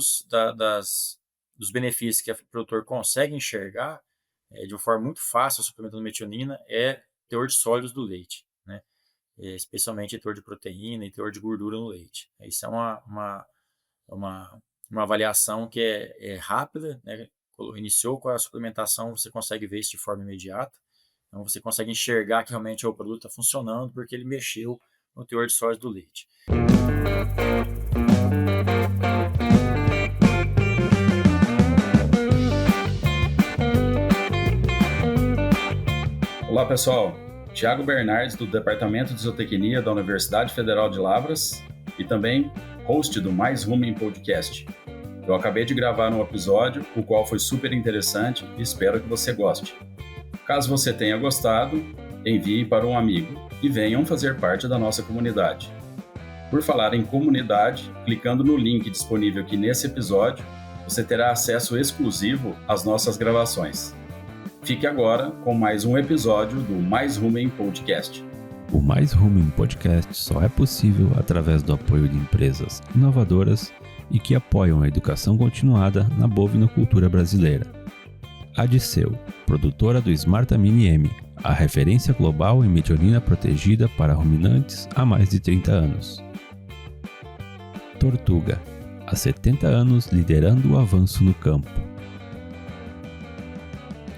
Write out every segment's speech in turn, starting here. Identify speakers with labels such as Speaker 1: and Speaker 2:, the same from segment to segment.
Speaker 1: dos benefícios que o produtor consegue enxergar de uma forma muito fácil, suplementando metionina, é teor de sólidos do leite, né? Especialmente teor de proteína e teor de gordura no leite. Isso é uma avaliação que é rápida, né? Iniciou com a suplementação, você consegue ver isso de forma imediata. Então, você consegue enxergar que realmente o produto está funcionando porque ele mexeu no teor de sólidos do leite.
Speaker 2: Olá pessoal, Thiago Bernardes do Departamento de Zootecnia da Universidade Federal de Lavras e também host do Mais Rumen Podcast. Eu acabei de gravar um episódio, o qual foi super interessante e espero que você goste. Caso você tenha gostado, envie para um amigo e venham fazer parte da nossa comunidade. Por falar em comunidade, clicando no link disponível aqui nesse episódio, você terá acesso exclusivo às nossas gravações. Fique agora com mais um episódio do Mais Rumen Podcast.
Speaker 3: O Mais Rumen Podcast só é possível através do apoio de empresas inovadoras e que apoiam a educação continuada na bovinocultura brasileira. Adisseu, produtora do SmartAmine M, a referência global em metionina protegida para ruminantes há mais de 30 anos. Tortuga, há 70 anos liderando o avanço no campo.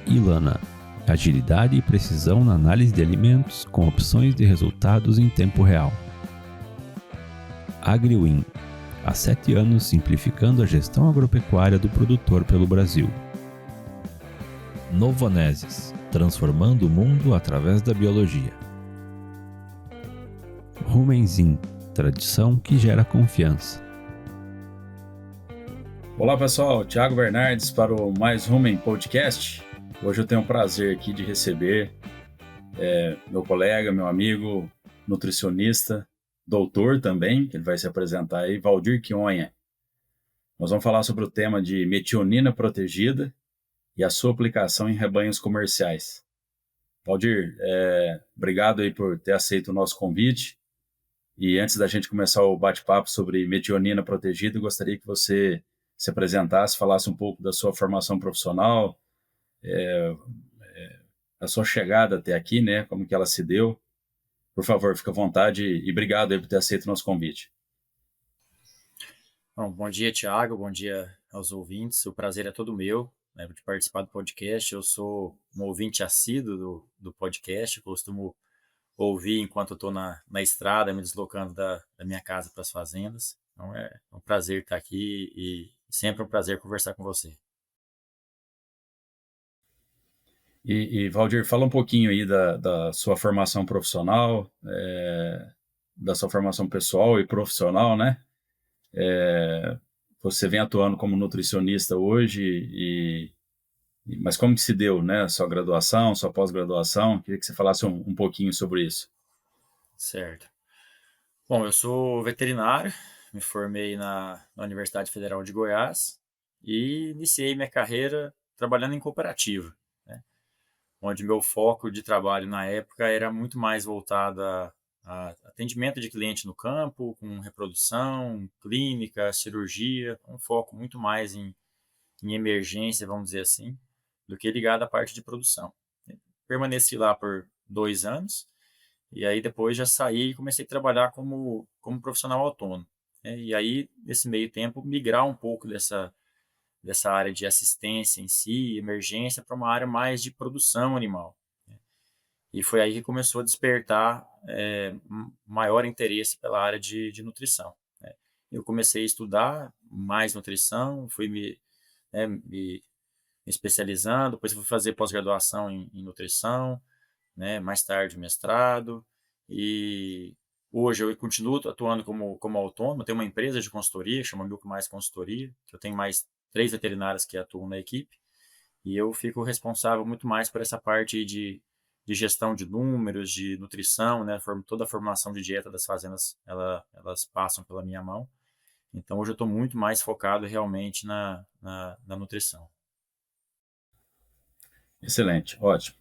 Speaker 3: Ilana, agilidade e precisão na análise de alimentos com opções de resultados em tempo real. AgriWin, há 7 anos simplificando a gestão agropecuária do produtor pelo Brasil. Novonesis, transformando o mundo através da biologia. Rumenzin, tradição que gera confiança.
Speaker 2: Olá pessoal, Thiago Bernardes para o Mais Rumen Podcast. Hoje eu tenho o prazer aqui de receber meu colega, meu amigo, nutricionista, doutor também, que ele vai se apresentar aí, Valdir Chionha. Nós vamos falar sobre o tema de metionina protegida e a sua aplicação em rebanhos comerciais. Valdir, obrigado aí por ter aceito o nosso convite. E antes da gente começar o bate-papo sobre metionina protegida, eu gostaria que você se apresentasse, falasse um pouco da sua formação profissional, a sua chegada até aqui, né? Como que ela se deu. Por favor, fique à vontade e obrigado aí por ter aceito o nosso convite.
Speaker 1: Bom dia, Thiago. Bom dia aos ouvintes. O prazer é todo meu, né, de participar do podcast. Eu sou um ouvinte assíduo do podcast. Eu costumo ouvir enquanto eu estou na estrada, me deslocando da minha casa para as fazendas. Então é um prazer estar aqui e sempre um prazer conversar com você.
Speaker 2: E Valdir, fala um pouquinho aí da sua formação profissional, da sua formação pessoal e profissional, né? Você vem atuando como nutricionista hoje, mas como que se deu, né? Sua graduação, sua pós-graduação? Queria que você falasse um pouquinho sobre isso.
Speaker 1: Certo. Bom, eu sou veterinário, me formei na Universidade Federal de Goiás e iniciei minha carreira trabalhando em cooperativa, onde meu foco de trabalho na época era muito mais voltado a atendimento de cliente no campo, com reprodução, clínica, cirurgia, um foco muito mais em emergência, vamos dizer assim, do que ligado à parte de produção. Permaneci lá por 2 anos, e aí depois já saí e comecei a trabalhar como profissional autônomo. E aí, nesse meio tempo, migrar um pouco dessa área de assistência em si, emergência, para uma área mais de produção animal. E foi aí que começou a despertar maior interesse pela área de nutrição. Eu comecei a estudar mais nutrição, fui me especializando, depois fui fazer pós-graduação em nutrição, mais tarde mestrado, e hoje eu continuo atuando como autônomo, tenho uma empresa de consultoria, que chama Milk Mais Consultoria, que eu tenho mais 3 veterinários que atuam na equipe, e eu fico responsável muito mais por essa parte de gestão de números, de nutrição, né? Toda a formulação de dieta das fazendas, elas passam pela minha mão. Então, hoje eu estou muito mais focado realmente na nutrição.
Speaker 2: Excelente, ótimo.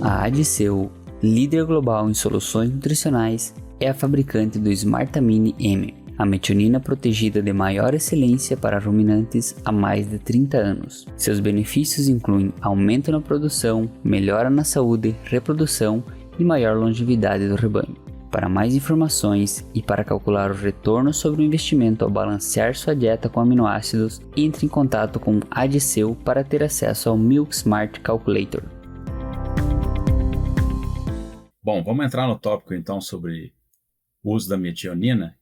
Speaker 4: A Adisseu, líder global em soluções nutricionais, é a fabricante do SmartAmine M, a metionina protegida de maior excelência para ruminantes há mais de 30 anos. Seus benefícios incluem aumento na produção, melhora na saúde, reprodução e maior longevidade do rebanho. Para mais informações e para calcular o retorno sobre o investimento ao balancear sua dieta com aminoácidos, entre em contato com a Adiceu para ter acesso ao Milk Smart Calculator.
Speaker 2: Bom, vamos entrar no tópico então sobre o uso da metionina.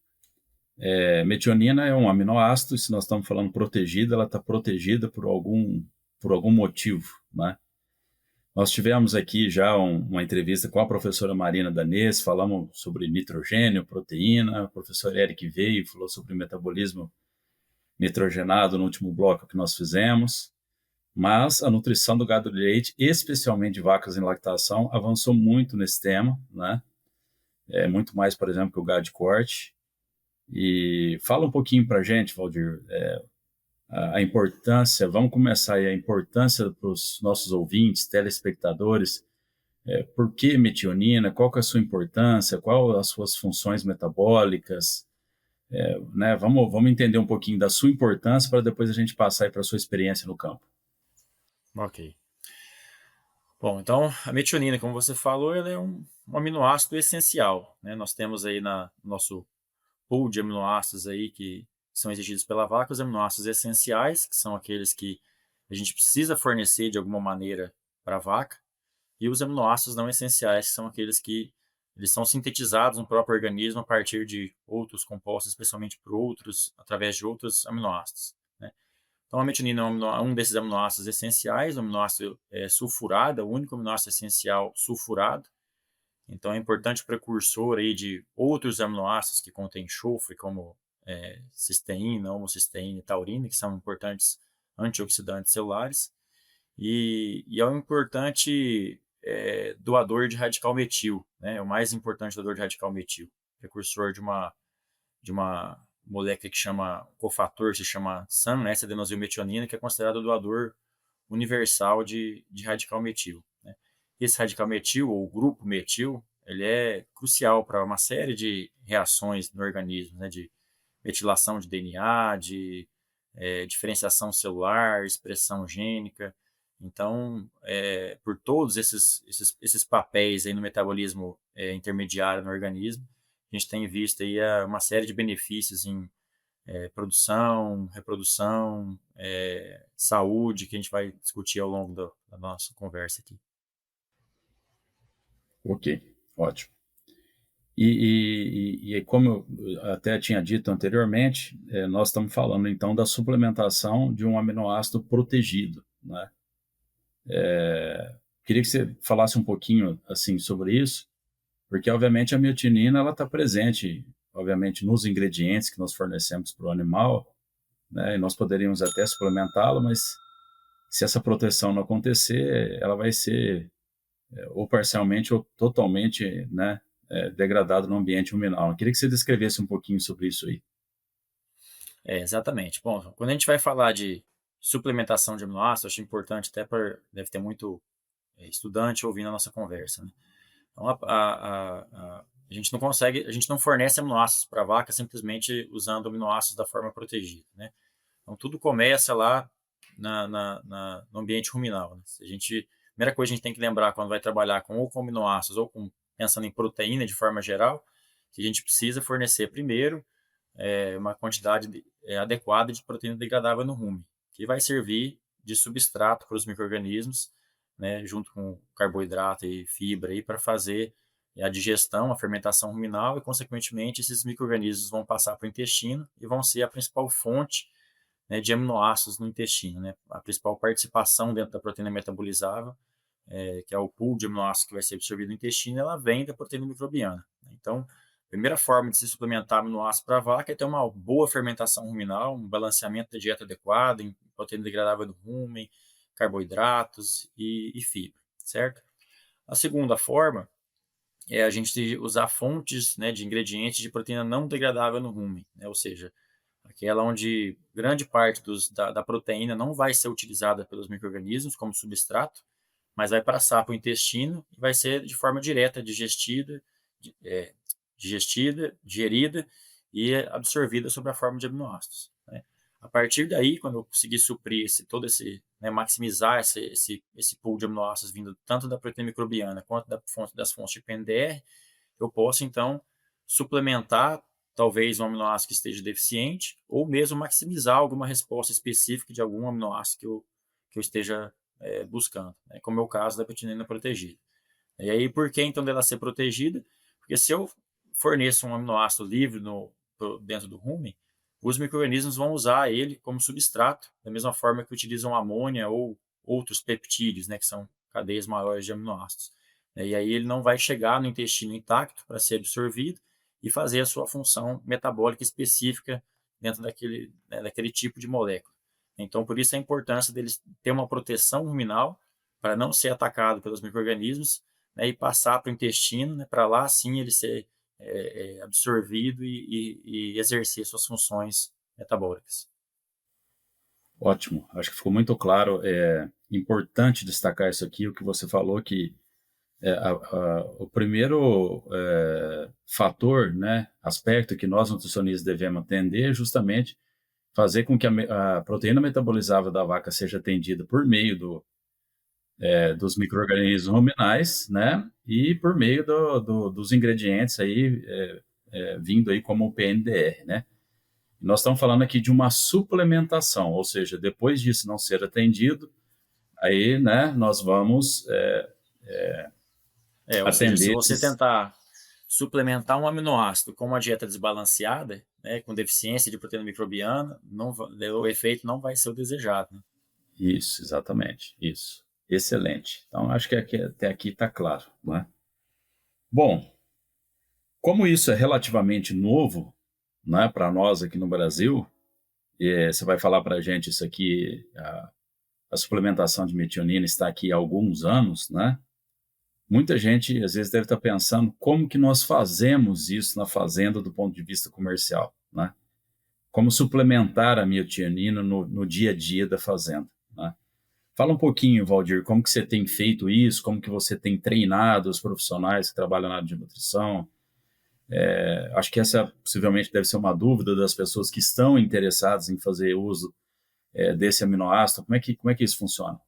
Speaker 2: Metionina é um aminoácido, e se nós estamos falando protegida, ela está protegida por algum motivo, né? Nós tivemos aqui já uma entrevista com a professora Marina Danês, falamos sobre nitrogênio, proteína, o professor Eric veio e falou sobre metabolismo nitrogenado no último bloco que nós fizemos, mas a nutrição do gado de leite, especialmente de vacas em lactação, avançou muito nesse tema, né? Muito mais, por exemplo, que o gado de corte. E fala um pouquinho para a gente, Valdir, a importância, vamos começar aí, a importância para os nossos ouvintes, telespectadores, por que metionina, qual que é a sua importância, qual as suas funções metabólicas, né? Vamos entender um pouquinho da sua importância para depois a gente passar para a sua experiência no campo.
Speaker 1: Ok. Bom, então a metionina, como você falou, ela é um aminoácido essencial, né? Nós temos aí no nosso pool de aminoácidos aí que são exigidos pela vaca, os aminoácidos essenciais, que são aqueles que a gente precisa fornecer de alguma maneira para a vaca, e os aminoácidos não essenciais, que são aqueles que eles são sintetizados no próprio organismo a partir de outros compostos, especialmente através de outros aminoácidos, né? Então a metionina é um desses aminoácidos essenciais, o aminoácido sulfurado, é o único aminoácido essencial sulfurado. Então é importante precursor aí de outros aminoácidos que contêm enxofre, como cisteína, homocisteína e taurina, que são importantes antioxidantes celulares, e é um importante doador de radical metil, né? É o mais importante doador de radical metil, precursor de uma molécula que chama cofator, se chama SAM, S-adenosilmetionina, que é considerado o doador universal de radical metil, né? Esse radical metil, ou grupo metil, ele é crucial para uma série de reações no organismo, né? De metilação de DNA, de diferenciação celular, expressão gênica. Então, por todos esses papéis aí no metabolismo intermediário no organismo, a gente tem visto aí uma série de benefícios em produção, reprodução, saúde, que a gente vai discutir ao longo da nossa conversa aqui.
Speaker 2: Ok, ótimo. E como eu até tinha dito anteriormente, nós estamos falando então da suplementação de um aminoácido protegido, né? Queria que você falasse um pouquinho assim sobre isso, porque obviamente a metionina ela está presente, obviamente, nos ingredientes que nós fornecemos para o animal, né? E nós poderíamos até suplementá-la, mas se essa proteção não acontecer, ela vai ser ou parcialmente ou totalmente, né, degradado no ambiente ruminal. Eu queria que você descrevesse um pouquinho sobre isso aí.
Speaker 1: Exatamente. Bom, quando a gente vai falar de suplementação de aminoácidos, acho importante, deve ter muito estudante ouvindo a nossa conversa, né? Então, a gente não consegue, a gente não fornece aminoácidos para a vaca simplesmente usando aminoácidos da forma protegida, né? Então, tudo começa lá no ambiente ruminal, né? A primeira coisa que a gente tem que lembrar quando vai trabalhar com aminoácidos ou pensando em proteína de forma geral, que a gente precisa fornecer primeiro uma quantidade adequada de proteína degradável no rumen, que vai servir de substrato para os micro-organismos, né, junto com carboidrato e fibra para fazer a digestão, a fermentação ruminal e, consequentemente, esses micro-organismos vão passar para o intestino e vão ser a principal fonte, né, de aminoácidos no intestino, né? A principal participação dentro da proteína metabolizável, que é o pool de aminoácidos que vai ser absorvido no intestino, ela vem da proteína microbiana. Então, a primeira forma de se suplementar aminoácidos para a vaca é ter uma boa fermentação ruminal, um balanceamento da dieta adequado, em proteína degradável do rumen, carboidratos e fibra, certo? A segunda forma é a gente usar fontes, né, de ingredientes de proteína não degradável no rumen, né? Ou seja, aquela onde grande parte da proteína não vai ser utilizada pelos micro-organismos como substrato, mas vai passar para o intestino e vai ser de forma direta digerida e é absorvida sob a forma de aminoácidos, né? A partir daí, quando eu conseguir suprir maximizar esse pool de aminoácidos vindo tanto da proteína microbiana quanto das fontes de PNDR, eu posso, então, suplementar talvez um aminoácido que esteja deficiente ou mesmo maximizar alguma resposta específica de algum aminoácido que eu esteja buscando, né? Como é o caso da metionina protegida. E aí, por que, então, dela ser protegida? Porque se eu forneço um aminoácido livre dentro do rumen, os micro-organismos vão usar ele como substrato, da mesma forma que utilizam amônia ou outros peptídeos, né, que são cadeias maiores de aminoácidos. E aí ele não vai chegar no intestino intacto para ser absorvido e fazer a sua função metabólica específica dentro daquele tipo de molécula. Então, por isso a importância deles ter uma proteção ruminal para não ser atacado pelos micro-organismos, né, e passar para o intestino, né, para lá sim ele ser absorvido e exercer suas funções metabólicas.
Speaker 2: Ótimo, acho que ficou muito claro. É importante destacar isso aqui, o que você falou, que o primeiro fator, né, aspecto que nós nutricionistas devemos atender é justamente fazer com que a proteína metabolizável da vaca seja atendida por meio dos micro-organismos ruminais, né, e por meio dos ingredientes aí, vindo aí como o PNDR, né. Nós estamos falando aqui de uma suplementação, ou seja, depois disso não ser atendido, aí, né, nós vamos
Speaker 1: ou seja, se você
Speaker 2: esses...
Speaker 1: tentar suplementar um aminoácido com uma dieta desbalanceada, né, com deficiência de proteína microbiana, o efeito não vai ser o desejado, né?
Speaker 2: Isso, exatamente, isso. Excelente. Então, acho que até aqui está claro, né? Bom, como isso é relativamente novo, né, para nós aqui no Brasil, você vai falar para a gente isso aqui, a suplementação de metionina está aqui há alguns anos, né? Muita gente, às vezes, deve estar pensando como que nós fazemos isso na fazenda do ponto de vista comercial, né? Como suplementar a metionina no dia a dia da fazenda, né? Fala um pouquinho, Valdir, como que você tem feito isso, como que você tem treinado os profissionais que trabalham na área de nutrição. Acho que essa possivelmente deve ser uma dúvida das pessoas que estão interessadas em fazer uso desse aminoácido. Como é que isso funciona?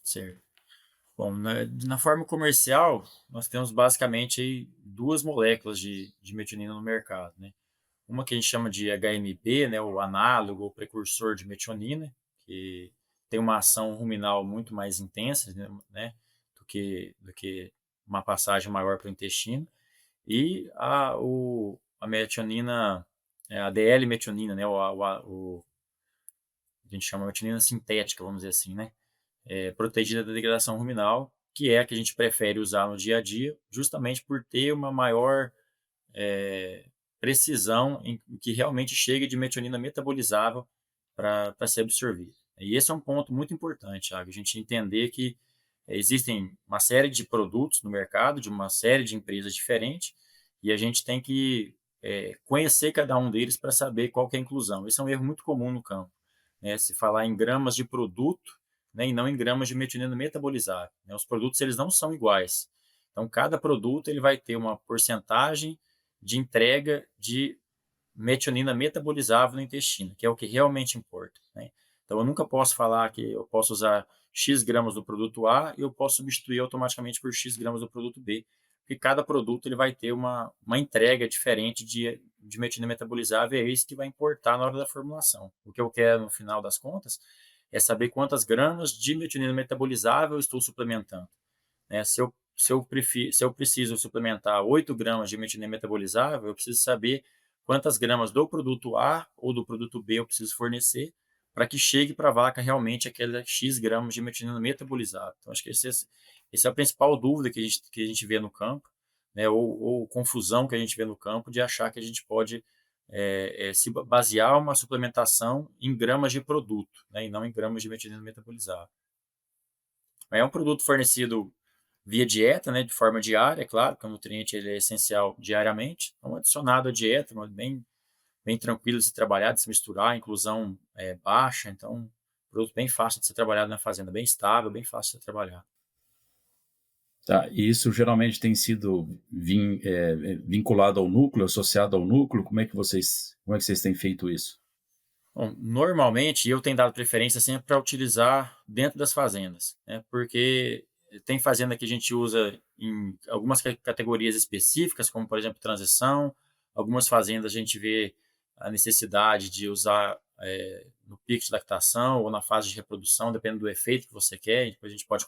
Speaker 1: Certo. Bom, na forma comercial, nós temos basicamente aí duas moléculas de metionina no mercado, né? Uma que a gente chama de HMB, né, o análogo ou precursor de metionina, que tem uma ação ruminal muito mais intensa, né, do que uma passagem maior para o intestino. E a metionina, a DL-metionina, né, a gente chama de metionina sintética, vamos dizer assim, né, protegida da degradação ruminal, que é a que a gente prefere usar no dia a dia, justamente por ter uma maior precisão em que realmente chegue de metionina metabolizável para ser absorvida. E esse é um ponto muito importante, Thiago, a gente entender que existem uma série de produtos no mercado, de uma série de empresas diferentes, e a gente tem que conhecer cada um deles para saber qual que é a inclusão. Esse é um erro muito comum no campo, né? Se falar em gramas de produto, né, e não em gramas de metionina metabolizável, né? Os produtos eles não são iguais. Então, cada produto ele vai ter uma porcentagem de entrega de metionina metabolizável no intestino, que é o que realmente importa, né? Então, eu nunca posso falar que eu posso usar X gramas do produto A e eu posso substituir automaticamente por X gramas do produto B, porque cada produto ele vai ter uma entrega diferente de metionina metabolizável, e é isso que vai importar na hora da formulação. O que eu quero, no final das contas, é saber quantas gramas de metionina metabolizável eu estou suplementando, né? Se eu preciso suplementar 8 gramas de metionina metabolizável, eu preciso saber quantas gramas do produto A ou do produto B eu preciso fornecer para que chegue para a vaca realmente aqueles X gramas de metionina metabolizável. Então, acho que essa é a principal dúvida que a gente vê no campo, né? Ou confusão que a gente vê no campo de achar que a gente pode se basear uma suplementação em gramas de produto, né? E não em gramas de metionina metabolizável. É um produto fornecido via dieta, né, de forma diária, é claro, porque o nutriente ele é essencial diariamente. Então, adicionado à dieta, bem tranquilo de se trabalhar, de se misturar, inclusão baixa. Então, produto bem fácil de ser trabalhado na fazenda, bem estável, bem fácil de ser trabalhado.
Speaker 2: Tá, e isso geralmente tem sido vinculado ao núcleo, associado ao núcleo? Como é que vocês têm feito isso?
Speaker 1: Bom, normalmente eu tenho dado preferência sempre para utilizar dentro das fazendas, né? Porque tem fazenda que a gente usa em algumas categorias específicas, como por exemplo transição. Algumas fazendas a gente vê a necessidade de usar no pico de lactação ou na fase de reprodução, dependendo do efeito que você quer. E depois a gente pode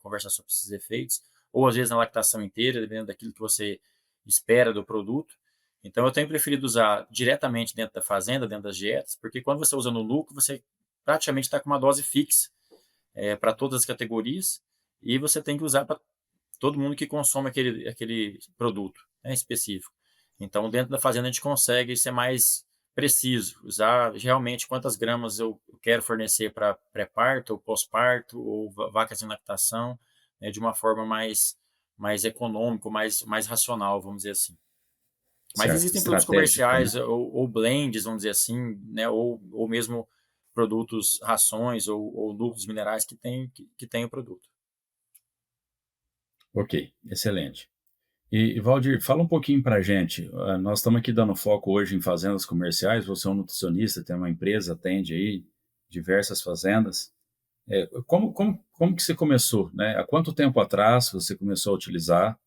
Speaker 1: conversar sobre esses efeitos, ou às vezes na lactação inteira, dependendo daquilo que você espera do produto. Então, eu tenho preferido usar diretamente dentro da fazenda, dentro das dietas, porque quando você usa no lucro, você praticamente está com uma dose fixa para todas as categorias, e você tem que usar para todo mundo que consome aquele produto, né, específico. Então, dentro da fazenda, a gente consegue ser mais preciso, usar realmente quantas gramas eu quero fornecer para pré-parto, ou pós-parto, ou vacas em lactação, né, de uma forma mais econômica, mais racional, vamos dizer assim. Mas
Speaker 2: Certo,
Speaker 1: existem produtos
Speaker 2: estratégica, né?
Speaker 1: comerciais ou blends, vamos dizer assim, né? Ou mesmo produtos, rações ou núcleos minerais que tem o produto.
Speaker 2: Ok, excelente. E Valdir, fala um pouquinho para a gente. Nós estamos aqui dando foco hoje em fazendas comerciais. Você é um nutricionista, tem uma empresa, atende aí diversas fazendas. Como que você começou, né? Há quanto tempo atrás você começou a utilizar?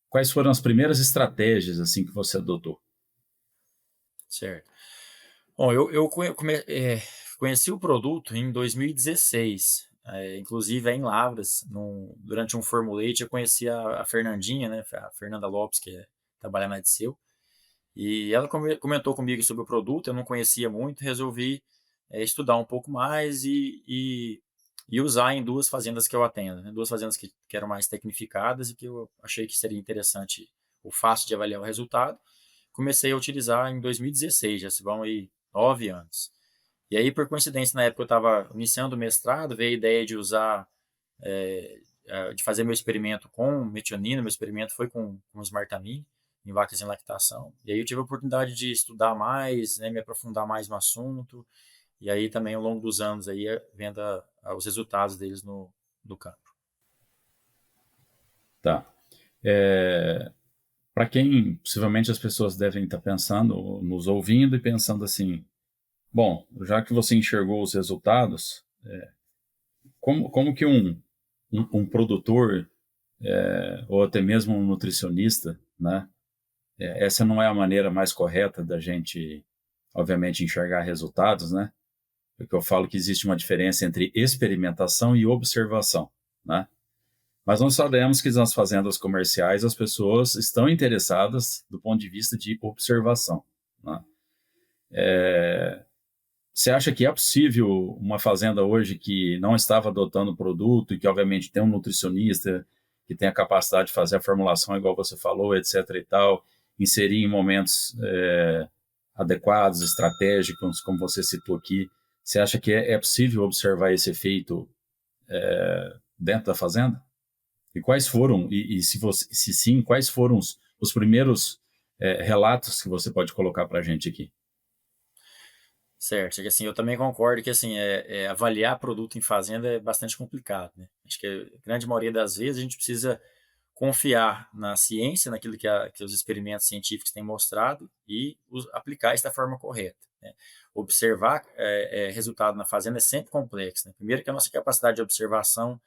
Speaker 2: Quais foram as primeiras estratégias assim que você adotou?
Speaker 1: Certo. Bom, eu conheci o produto em 2016, inclusive em Lavras, durante um Formulate, eu conheci a Fernandinha, né? A Fernanda Lopes, que trabalha na Disseu. E ela comentou comigo sobre o produto, eu não conhecia muito, resolvi estudar um pouco mais e usar em duas fazendas que eu atendo, né? Duas fazendas que eram mais tecnificadas e que eu achei que seria interessante ou fácil de avaliar o resultado. Comecei a utilizar em 2016, já se vão aí 9 anos. E aí, por coincidência, na época eu estava iniciando o mestrado, veio a ideia de usar, de fazer meu experimento com metionina. Meu experimento foi com Smartamine em vacas em lactação. E aí eu tive a oportunidade de estudar mais, né, me aprofundar mais no assunto. E aí também ao longo dos anos aí vendo os resultados deles no campo.
Speaker 2: Tá. Para quem possivelmente as pessoas devem estar pensando, nos ouvindo e pensando assim, bom, já que você enxergou os resultados, como que um produtor ou até mesmo um nutricionista, né? Essa não é a maneira mais correta da gente, obviamente, enxergar resultados, né? Porque eu falo que existe uma diferença entre experimentação e observação, né? Mas nós sabemos que nas fazendas comerciais as pessoas estão interessadas do ponto de vista de observação, né? Você acha que é possível uma fazenda hoje que não estava adotando o produto e que, obviamente, tem um nutricionista que tem a capacidade de fazer a formulação, igual você falou, etc. e tal, inserir em momentos adequados, estratégicos, como você citou aqui? Você acha que é possível observar esse efeito dentro da fazenda? E quais foram, se sim, quais foram os primeiros relatos que você pode colocar para a gente aqui?
Speaker 1: Certo, que assim, eu também concordo que assim, avaliar produto em fazenda é bastante complicado, né? Acho que a grande maioria das vezes a gente precisa confiar na ciência, naquilo que os experimentos científicos têm mostrado e aplicar isso da forma correta, né? Observar resultado na fazenda é sempre complexo, né? Primeiro que a nossa capacidade de observação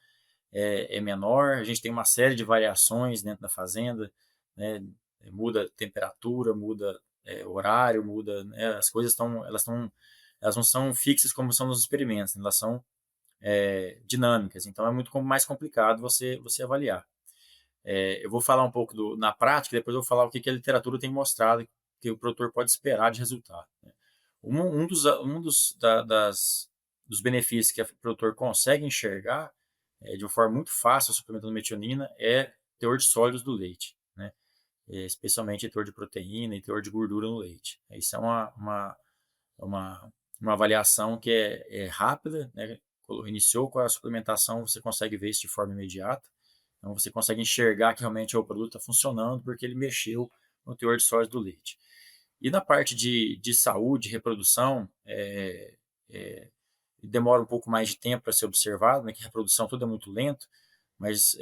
Speaker 1: é menor, a gente tem uma série de variações dentro da fazenda, né? Muda temperatura, muda horário, muda, né? As coisas elas não são fixas como são nos experimentos, né? Elas são dinâmicas, então é muito mais complicado você avaliar. Eu vou falar um pouco na prática, depois eu vou falar o que a literatura tem mostrado que o produtor pode esperar de resultado, né? Dos benefícios que o produtor consegue enxergar de uma forma muito fácil, suplementando metionina, é teor de sólidos do leite, né? Especialmente teor de proteína e teor de gordura no leite. Isso é uma avaliação que é rápida, né? Iniciou com a suplementação, você consegue ver isso de forma imediata. Então, você consegue enxergar que realmente o produto está funcionando porque ele mexeu no teor de sólidos do leite. E na parte de saúde, reprodução, demora um pouco mais de tempo para ser observado, né, que a reprodução tudo é muito lento, mas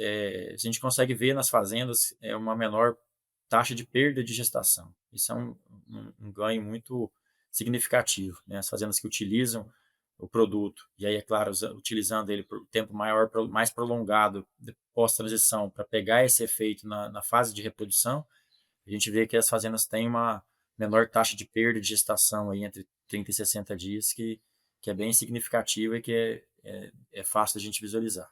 Speaker 1: a gente consegue ver nas fazendas uma menor taxa de perda de gestação. Isso é um ganho muito significativo, né? As fazendas que utilizam o produto, e aí, é claro, utilizando ele por tempo maior, mais prolongado, pós-transição, para pegar esse efeito na fase de reprodução, a gente vê que as fazendas têm uma menor taxa de perda de gestação aí entre 30 e 60 dias, que é bem significativa e que é fácil da gente visualizar.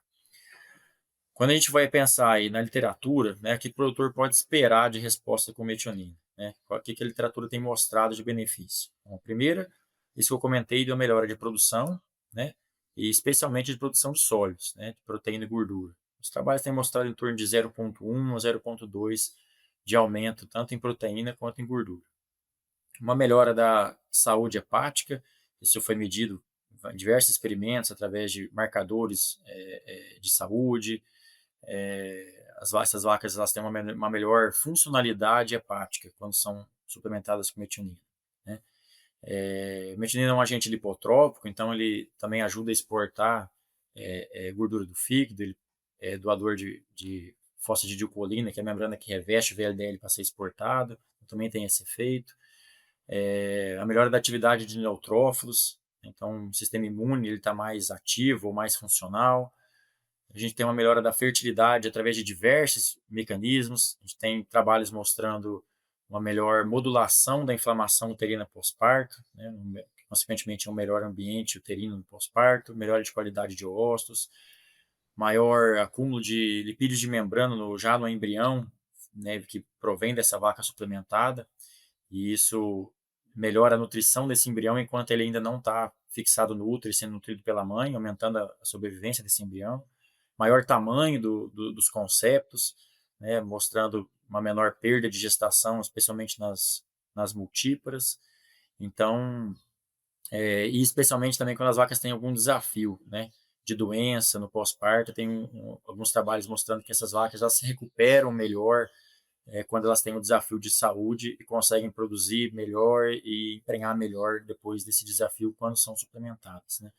Speaker 1: Quando a gente vai pensar aí na literatura, né, o que o produtor pode esperar de resposta com metionina, né? O que a literatura tem mostrado de benefício? Bom, a primeira, isso que eu comentei, da melhora de produção, né, e especialmente de produção de sólidos, né, de proteína e gordura. Os trabalhos têm mostrado em torno de 0,1 a 0,2 de aumento, tanto em proteína quanto em gordura. Uma melhora da saúde hepática, isso foi medido em diversos experimentos através de marcadores de saúde. Essas vacas elas têm uma melhor funcionalidade hepática quando são suplementadas com metionina, né? Metionina é um agente lipotrópico, então ele também ajuda a exportar gordura do fígado, ele é doador de fosfatidilcolina, que é a membrana que reveste o VLDL para ser exportado, também tem esse efeito. A melhora da atividade de neutrófilos, então o sistema imune está mais ativo ou mais funcional. A gente tem uma melhora da fertilidade através de diversos mecanismos. A gente tem trabalhos mostrando uma melhor modulação da inflamação uterina pós-parto, né? Consequentemente, um melhor ambiente uterino no pós-parto, melhora de qualidade de ósseos, maior acúmulo de lipídios de membrana já no embrião, né, que provém dessa vaca suplementada, e isso melhora a nutrição desse embrião enquanto ele ainda não está fixado no útero e sendo nutrido pela mãe, aumentando a sobrevivência desse embrião. Maior tamanho dos conceptos, né, mostrando uma menor perda de gestação, especialmente nas multíparas. Então, e especialmente também quando as vacas têm algum desafio, né, de doença no pós-parto, tem alguns trabalhos mostrando que essas vacas já se recuperam melhor quando elas têm um desafio de saúde e conseguem produzir melhor e emprenhar melhor depois desse desafio quando são suplementadas, né?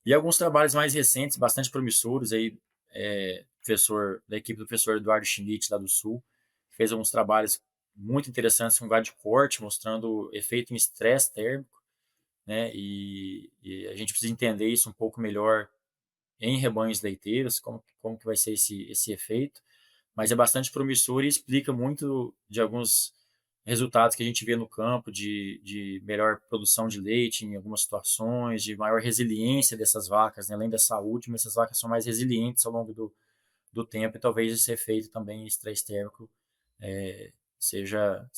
Speaker 1: E alguns trabalhos mais recentes, bastante promissores, aí, professor da equipe do professor Eduardo Schmidt, lá do Sul, fez alguns trabalhos muito interessantes com gado de corte, mostrando efeito em estresse térmico, né? E a gente precisa entender isso um pouco melhor em rebanhos leiteiros, como que vai ser esse efeito, mas é bastante promissor e explica muito de alguns resultados que a gente vê no campo de melhor produção de leite em algumas situações, de maior resiliência dessas vacas, né? Além da saúde, mas essas vacas são mais resilientes ao longo do tempo e talvez esse efeito também estresse térmico esteja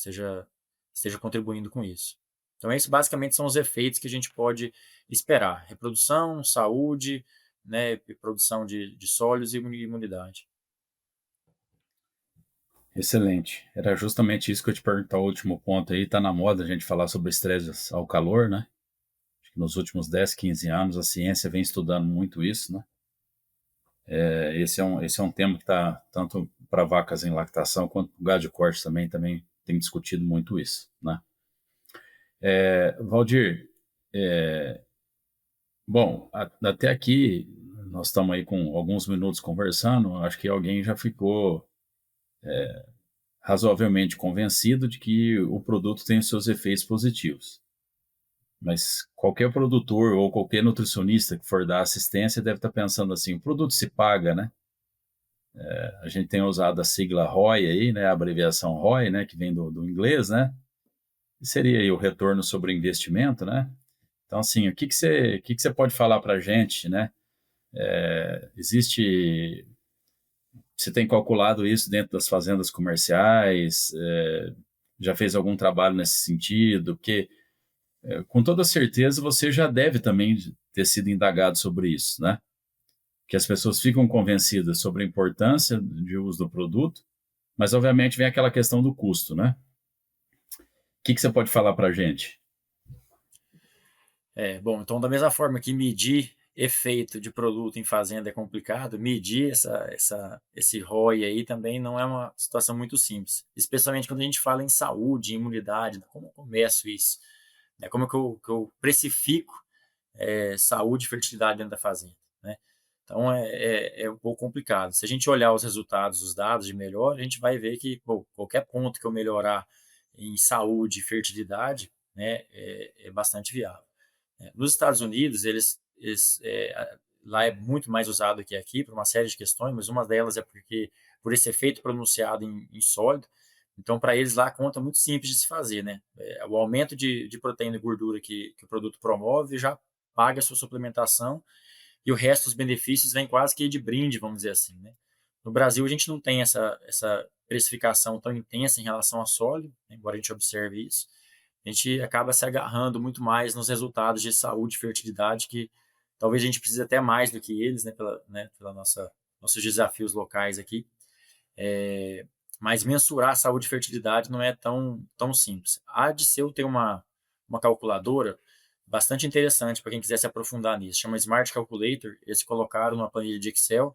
Speaker 1: contribuindo com isso. Então, esses basicamente são os efeitos que a gente pode esperar: reprodução, saúde, né, produção de sólidos e imunidade.
Speaker 2: Excelente. Era justamente isso que eu te perguntar, o último ponto aí. Está na moda a gente falar sobre estresse ao calor, né? Acho que nos últimos 10, 15 anos a ciência vem estudando muito isso, né? Esse é um tema que está tanto para vacas em lactação quanto para o gado de corte também tem discutido muito isso, né? Valdir, bom, até aqui nós estamos aí com alguns minutos conversando, acho que alguém já ficou razoavelmente convencido de que o produto tem os seus efeitos positivos. Mas qualquer produtor ou qualquer nutricionista que for dar assistência deve estar pensando assim, o produto se paga, né? A gente tem usado a sigla ROI aí, né? A abreviação ROI, né? Que vem do inglês, né? E seria aí o retorno sobre investimento, né? Então, assim, o que você pode falar para a gente, né? Você tem calculado isso dentro das fazendas comerciais? Já fez algum trabalho nesse sentido? Porque, com toda certeza, você já deve também ter sido indagado sobre isso, né? Que as pessoas ficam convencidas sobre a importância de uso do produto, mas, obviamente, vem aquela questão do custo, né? O que você pode falar para a gente?
Speaker 1: Bom, então da mesma forma que medir efeito de produto em fazenda é complicado, medir esse ROI aí também não é uma situação muito simples, especialmente quando a gente fala em saúde, em imunidade, né? Como eu começo isso? Como que eu precifico saúde e fertilidade dentro da fazenda, né? Então, é um pouco complicado. Se a gente olhar os resultados, os dados de melhora, a gente vai ver que qualquer ponto que eu melhorar em saúde e fertilidade, né, é bastante viável. Nos Estados Unidos, lá é muito mais usado que aqui por uma série de questões, mas uma delas é porque por esse efeito pronunciado em sólido. Então, para eles lá, a conta é muito simples de se fazer, né? O aumento de proteína e gordura que o produto promove já paga a sua suplementação e o resto dos benefícios vem quase que de brinde, vamos dizer assim, né? No Brasil, a gente não tem essa precificação tão intensa em relação a sólido, né? Embora a gente observe isso. A gente acaba se agarrando muito mais nos resultados de saúde e fertilidade, que talvez a gente precise até mais do que eles, né? Pela nossos desafios locais aqui. Mas mensurar saúde e fertilidade não é tão simples. A Adiceu tem uma calculadora bastante interessante para quem quiser se aprofundar nisso. Chama Smart Calculator. Eles colocaram numa planilha de Excel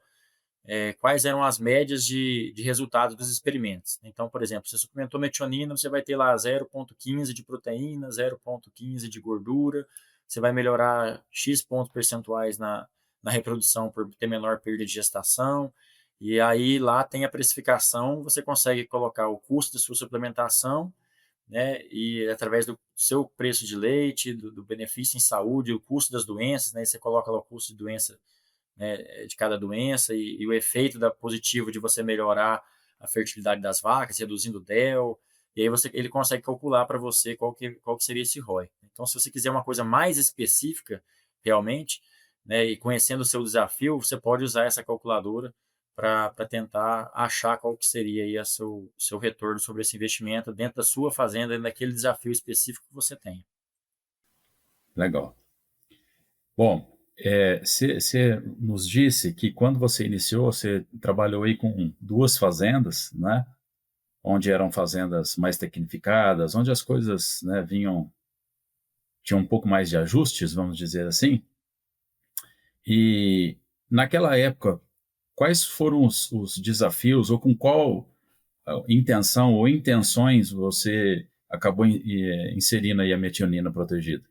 Speaker 1: quais eram as médias de resultado dos experimentos. Então, por exemplo, você suplementou metionina, você vai ter lá 0,15 de proteína, 0,15 de gordura, você vai melhorar X pontos percentuais na reprodução por ter menor perda de gestação, e aí lá tem a precificação, você consegue colocar o custo da sua suplementação, né, e através do seu preço de leite, do benefício em saúde, o custo das doenças, né, você coloca lá o custo de doença, né, de cada doença e o efeito positivo de você melhorar a fertilidade das vacas, reduzindo o DEL, e aí ele consegue calcular para você qual que seria esse ROI. Então, se você quiser uma coisa mais específica, realmente, né, e conhecendo o seu desafio, você pode usar essa calculadora para tentar achar qual que seria aí seu retorno sobre esse investimento dentro da sua fazenda, dentro daquele desafio específico que você tem.
Speaker 2: Legal. Bom, você nos disse que quando você iniciou, você trabalhou aí com 2 fazendas, né? Onde eram fazendas mais tecnificadas, onde as coisas, né, tinham um pouco mais de ajustes, vamos dizer assim. E naquela época, quais foram os desafios ou com qual intenção ou intenções você acabou inserindo aí a metionina protegida?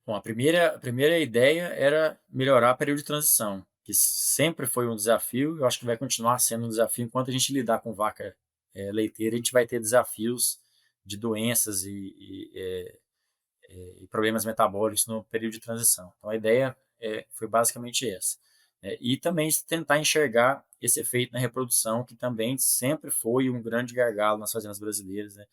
Speaker 1: Bom, a primeira ideia era melhorar o período de transição, que sempre foi um desafio, eu acho que vai continuar sendo um desafio enquanto a gente lidar com vaca leiteira, a gente vai ter desafios de doenças e problemas metabólicos no período de transição. Então, a ideia foi basicamente essa. E também tentar enxergar esse efeito na reprodução, que também sempre foi um grande gargalo nas fazendas brasileiras, né?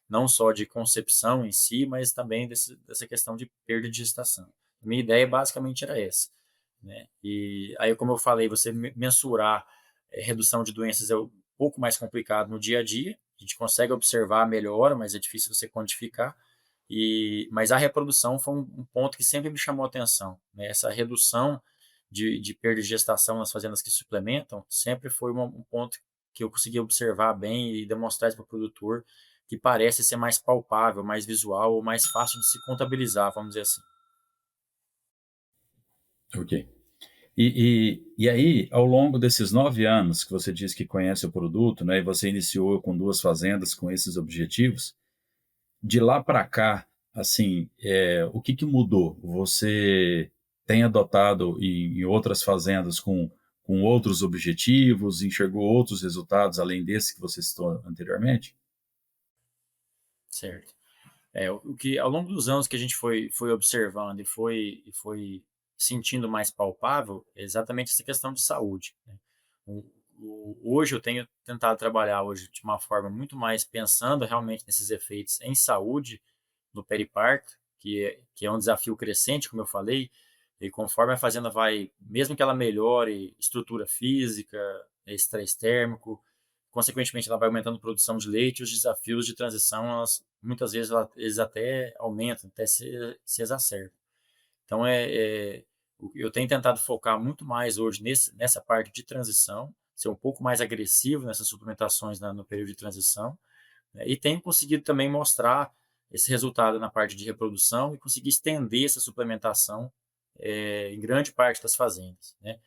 Speaker 1: Não só de concepção em si, mas também dessa questão de perda de gestação. A minha ideia basicamente era essa, né? E aí, como eu falei, você mensurar redução de doenças é um pouco mais complicado no dia a dia. A gente consegue observar a melhora, mas é difícil você quantificar. Mas a reprodução foi um ponto que sempre me chamou a atenção, né? Essa redução de perda de gestação nas fazendas que suplementam sempre foi um ponto que eu consegui observar bem e demonstrar isso para o produtor, que parece ser mais palpável, mais visual ou mais fácil de se contabilizar, vamos dizer assim.
Speaker 2: Ok. E aí, ao longo desses 9 anos que você diz que conhece o produto, né, e você iniciou com 2 fazendas com esses objetivos, de lá para cá, assim, o que mudou? Você tem adotado em outras fazendas com outros objetivos, enxergou outros resultados além desse que você citou anteriormente?
Speaker 1: Certo. O que ao longo dos anos que a gente foi observando e foi sentindo mais palpável é exatamente essa questão de saúde, né? Hoje eu tenho tentado trabalhar hoje de uma forma muito mais pensando realmente nesses efeitos em saúde no periparto, que é um desafio crescente, como eu falei, e conforme a fazenda vai, mesmo que ela melhore estrutura física, estresse térmico, consequentemente ela vai aumentando a produção de leite, os desafios de transição, muitas vezes eles até aumentam, até se exacerbam. Então, eu tenho tentado focar muito mais hoje nessa parte de transição, ser um pouco mais agressivo nessas suplementações no período de transição, né? E tenho conseguido também mostrar esse resultado na parte de reprodução e conseguir estender essa suplementação em grande parte das fazendas, né?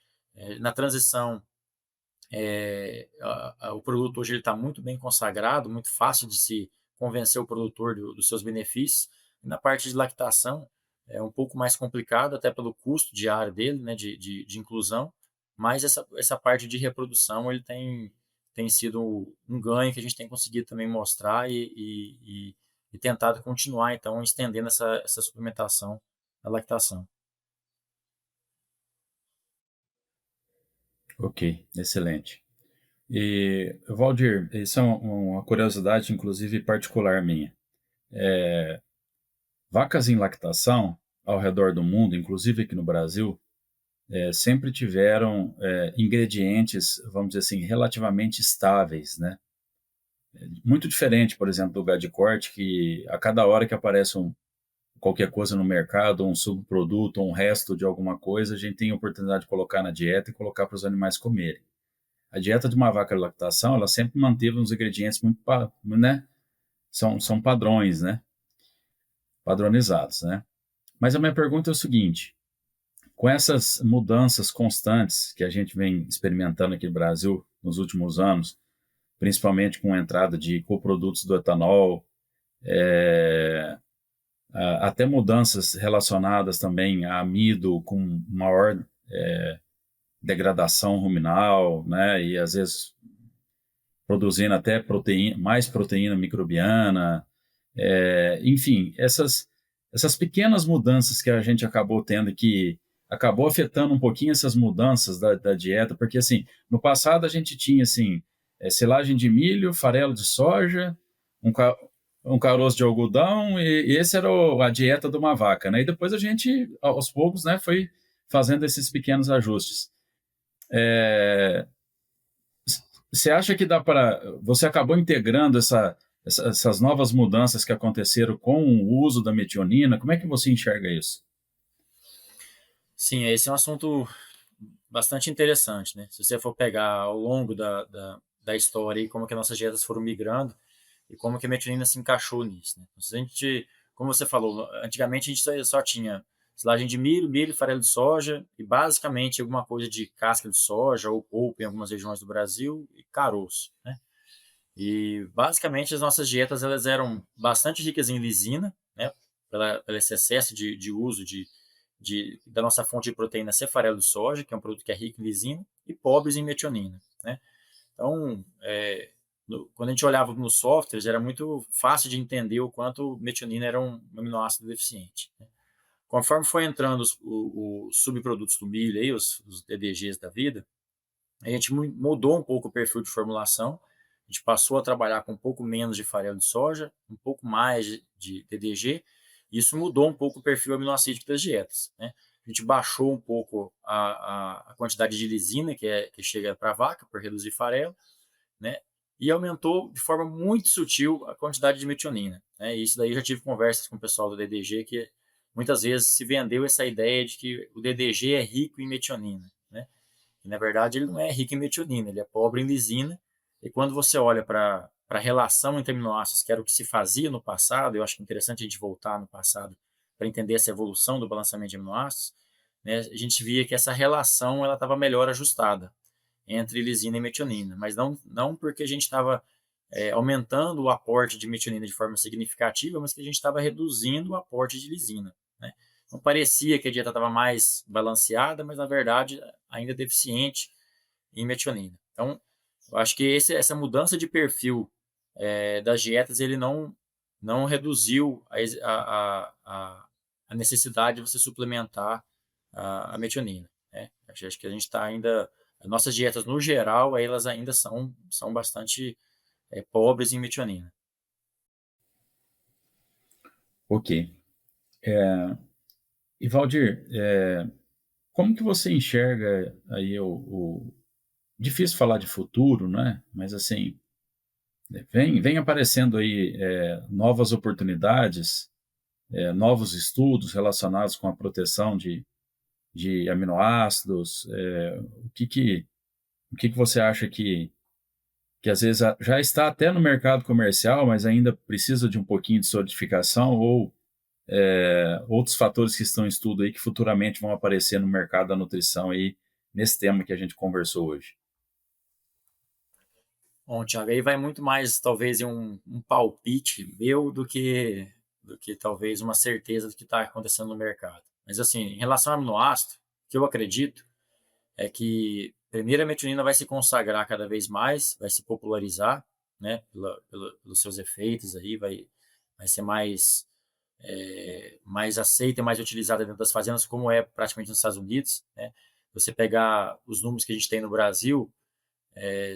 Speaker 1: Na transição, o produto hoje está muito bem consagrado, muito fácil de se convencer o produtor dos seus benefícios. E na parte de lactação, é um pouco mais complicado, até pelo custo diário dele, né, de inclusão, mas essa parte de reprodução ele tem sido um ganho que a gente tem conseguido também mostrar e tentado continuar, então, estendendo essa suplementação da lactação.
Speaker 2: Ok, excelente. E, Valdir, isso é uma curiosidade, inclusive, particular minha. Vacas em lactação, ao redor do mundo, inclusive aqui no Brasil, sempre tiveram ingredientes, vamos dizer assim, relativamente estáveis, né? Muito diferente, por exemplo, do gado de corte, que a cada hora que aparece qualquer coisa no mercado, um subproduto, um resto de alguma coisa, a gente tem a oportunidade de colocar na dieta e colocar para os animais comerem. A dieta de uma vaca de lactação, ela sempre manteve uns ingredientes muito, né? São padrões, né? Padronizados, né? Mas a minha pergunta é o seguinte: com essas mudanças constantes que a gente vem experimentando aqui no Brasil nos últimos anos, principalmente com a entrada de coprodutos do etanol, até mudanças relacionadas também a amido com maior degradação ruminal, né, e às vezes produzindo até mais proteína microbiana, enfim, essas pequenas mudanças que a gente acabou tendo, que acabou afetando um pouquinho essas mudanças da dieta, porque assim, no passado a gente tinha assim, silagem de milho, farelo de soja, um caroço de algodão, e esse era a dieta de uma vaca, né? E depois a gente, aos poucos, né, foi fazendo esses pequenos ajustes. Você acha que dá para... Você acabou integrando essas novas mudanças que aconteceram com o uso da metionina? Como é que você enxerga isso?
Speaker 1: Sim, esse é um assunto bastante interessante, né? Se você for pegar ao longo da história e como que nossas dietas foram migrando e como que a metionina se encaixou nisso, né? Então, se a gente, como você falou, antigamente a gente só tinha silagem de milho, farelo de soja e basicamente alguma coisa de casca de soja ou polpa em algumas regiões do Brasil e caroço, né? E basicamente as nossas dietas elas eram bastante ricas em lisina, né? Pelo esse excesso de uso da nossa fonte de proteína ser farelo de soja, que é um produto que é rico em lisina, e pobres em metionina, né? Então, quando a gente olhava nos softwares, era muito fácil de entender o quanto metionina era um aminoácido deficiente, né? Conforme foi entrando os subprodutos do milho, aí, os DDGs da vida, a gente mudou um pouco o perfil de formulação, a gente passou a trabalhar com um pouco menos de farelo de soja, um pouco mais de DDG, e isso mudou um pouco o perfil aminoácido das dietas, né? A gente baixou um pouco a quantidade de lisina que chega para a vaca, por reduzir farelo, né? E aumentou de forma muito sutil a quantidade de metionina, né? E isso daí eu já tive conversas com o pessoal do DDG que muitas vezes se vendeu essa ideia de que o DDG é rico em metionina, né? E, na verdade, ele não é rico em metionina, ele é pobre em lisina. E quando você olha para a relação entre aminoácidos, que era o que se fazia no passado, eu acho que é interessante a gente voltar no passado para entender essa evolução do balanceamento de aminoácidos, né? A gente via que essa relação ela estava melhor ajustada entre lisina e metionina, mas não porque a gente estava aumentando o aporte de metionina de forma significativa, mas que a gente estava reduzindo o aporte de lisina, né? Então parecia que a dieta estava mais balanceada, mas na verdade ainda deficiente em metionina. Então, eu acho que essa mudança de perfil das dietas ele não reduziu a necessidade de você suplementar a metionina, né? Acho que a gente está ainda... As nossas dietas, no geral, elas ainda são bastante pobres em metionina.
Speaker 2: Ok. E Valdir, como que você enxerga aí difícil falar de futuro, né? Mas assim, vem aparecendo aí novas oportunidades, novos estudos relacionados com a proteção de aminoácidos. O que você acha que às vezes já está até no mercado comercial, mas ainda precisa de um pouquinho de solidificação, ou outros fatores que estão em estudo aí que futuramente vão aparecer no mercado da nutrição aí, nesse tema que a gente conversou hoje?
Speaker 1: Bom, Thiago, aí vai muito mais, talvez, um palpite meu do que do que talvez uma certeza do que está acontecendo no mercado. Mas assim, em relação ao aminoácido, o que eu acredito é que primeiro a metionina vai se consagrar cada vez mais, vai se popularizar, né, pelos seus efeitos aí, vai ser mais aceita e mais utilizada dentro das fazendas, como é praticamente nos Estados Unidos, né? Você pegar os números que a gente tem no Brasil,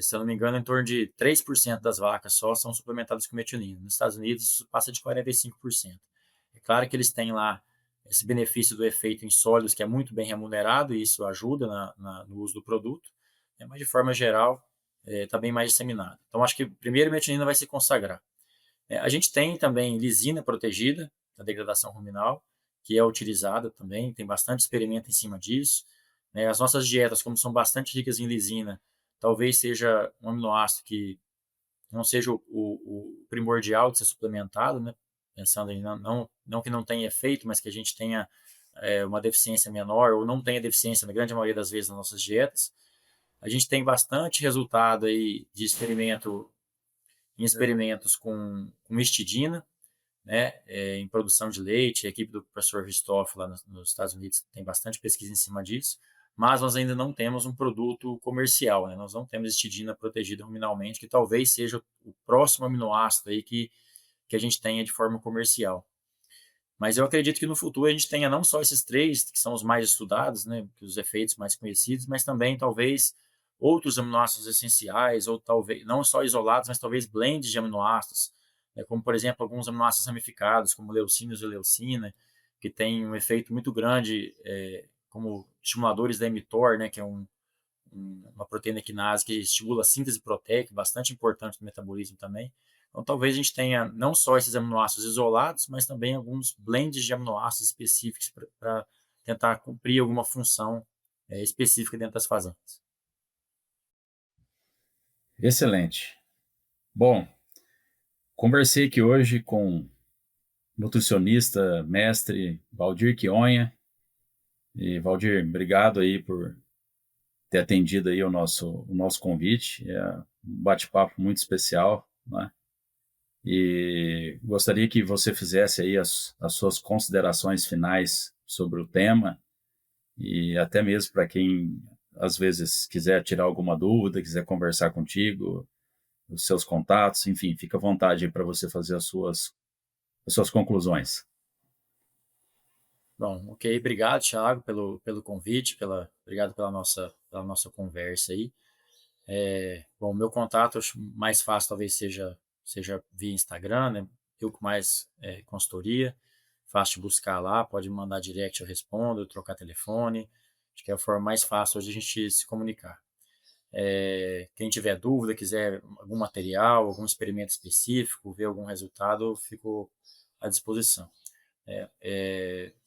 Speaker 1: se eu não me engano, em torno de 3% das vacas só são suplementadas com metionina. Nos Estados Unidos, isso passa de 45%. É claro que eles têm lá esse benefício do efeito em sólidos, que é muito bem remunerado, e isso ajuda no uso do produto, né? Mas de forma geral, está bem mais disseminado. Então, acho que primeiro a metionina vai se consagrar. A gente tem também lisina protegida da degradação ruminal, que é utilizada também, tem bastante experimento em cima disso, né? As nossas dietas, como são bastante ricas em lisina, talvez seja um aminoácido que não seja o primordial de ser suplementado, né? Pensando em não que não tenha efeito, mas que a gente tenha uma deficiência menor ou não tenha deficiência na grande maioria das vezes nas nossas dietas. A gente tem bastante resultado aí de experimentos com histidina, né, em produção de leite. A equipe do professor Ristoff lá nos Estados Unidos tem bastante pesquisa em cima disso, mas nós ainda não temos um produto comercial, né? Nós não temos histidina protegida ruminalmente, que talvez seja o próximo aminoácido aí que a gente tenha de forma comercial. Mas eu acredito que no futuro a gente tenha não só esses três, que são os mais estudados, né, os efeitos mais conhecidos, mas também talvez outros aminoácidos essenciais, ou talvez não só isolados, mas talvez blends de aminoácidos, né, como por exemplo alguns aminoácidos ramificados, como leucinos e leucina, que tem um efeito muito grande como estimuladores da mTOR, né, que é uma proteína quinase que estimula a síntese proteica, bastante importante no metabolismo também. Então, talvez a gente tenha não só esses aminoácidos isolados, mas também alguns blends de aminoácidos específicos para tentar cumprir alguma função específica dentro das fazendas.
Speaker 2: Excelente. Bom, conversei aqui hoje com o nutricionista, mestre Valdir Chionha. E, Valdir, obrigado aí por ter atendido aí o nosso convite. É um bate-papo muito especial, né? E gostaria que você fizesse aí as suas considerações finais sobre o tema, e até mesmo para quem às vezes quiser tirar alguma dúvida, quiser conversar contigo, os seus contatos, enfim, fica à vontade para você fazer as suas conclusões.
Speaker 1: Bom, ok, obrigado, Thiago, pelo convite, obrigado pela nossa conversa aí. Bom, meu contato acho mais fácil talvez seja via Instagram, né? Eu com mais consultoria, fácil de buscar lá, pode me mandar direct, eu respondo, trocar telefone. Acho que é a forma mais fácil hoje a gente se comunicar. Quem tiver dúvida, quiser algum material, algum experimento específico, ver algum resultado, eu fico à disposição.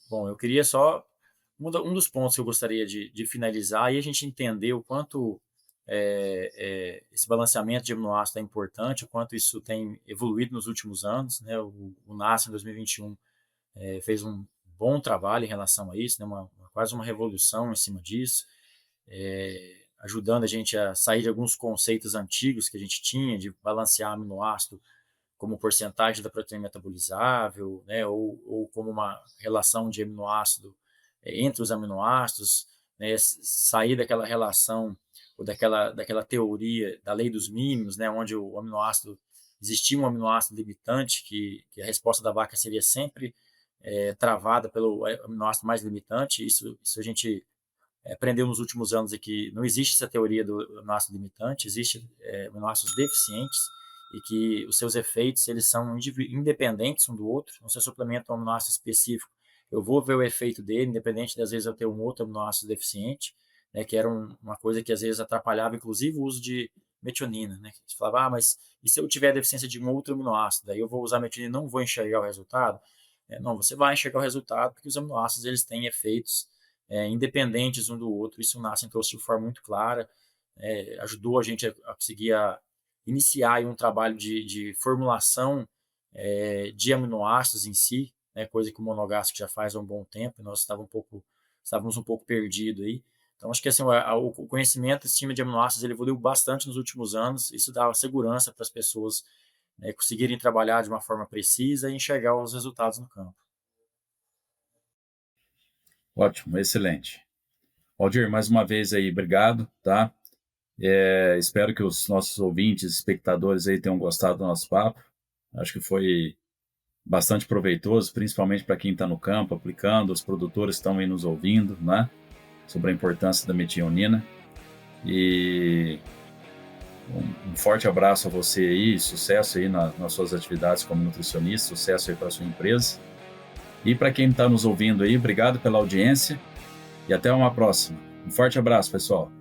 Speaker 1: Bom, eu queria só um dos pontos que eu gostaria de finalizar, e a gente entender o quanto esse balanceamento de aminoácidos é importante, o quanto isso tem evoluído nos últimos anos, né? O NASA, em 2021, fez um bom trabalho em relação a isso, né? Quase uma revolução em cima disso, ajudando a gente a sair de alguns conceitos antigos que a gente tinha, de balancear aminoácido como porcentagem da proteína metabolizável, né? ou como uma relação de aminoácido entre os aminoácidos, né? Sair daquela relação ou daquela teoria da lei dos mínimos, né? Onde existia um aminoácido limitante, que a resposta da vaca seria sempre travada pelo aminoácido mais limitante. Isso a gente aprendeu nos últimos anos, que não existe essa teoria do aminoácido limitante, existe aminoácidos deficientes, e que os seus efeitos eles são independentes um do outro. Então, se eu suplemento um aminoácido específico, eu vou ver o efeito dele, independente das vezes eu ter um outro aminoácido deficiente, né, que era uma coisa que às vezes atrapalhava, inclusive, o uso de metionina, né? Você falava, mas e se eu tiver deficiência de um outro aminoácido? Daí eu vou usar metionina e não vou enxergar o resultado? Não, você vai enxergar o resultado, porque os aminoácidos eles têm efeitos independentes um do outro. Isso o Nassen trouxe de forma muito clara, ajudou a gente a conseguir iniciar um trabalho de formulação de aminoácidos em si, né, coisa que o Monogastric já faz há um bom tempo, e nós estávamos um pouco perdidos aí. Então, acho que assim, o conhecimento em cima de aminoácidos ele evoluiu bastante nos últimos anos. Isso dá segurança para as pessoas né, e conseguirem trabalhar de uma forma precisa e enxergar os resultados no campo.
Speaker 2: Ótimo, excelente. Waldir, mais uma vez aí, obrigado, tá? Espero que os nossos ouvintes, espectadores aí tenham gostado do nosso papo. Acho que foi bastante proveitoso, principalmente para quem está no campo aplicando, os produtores que estão aí nos ouvindo, né? Sobre a importância da metionina. E um forte abraço a você aí, sucesso aí nas suas atividades como nutricionista, sucesso aí para a sua empresa. E para quem está nos ouvindo aí, obrigado pela audiência e até uma próxima. Um forte abraço, pessoal.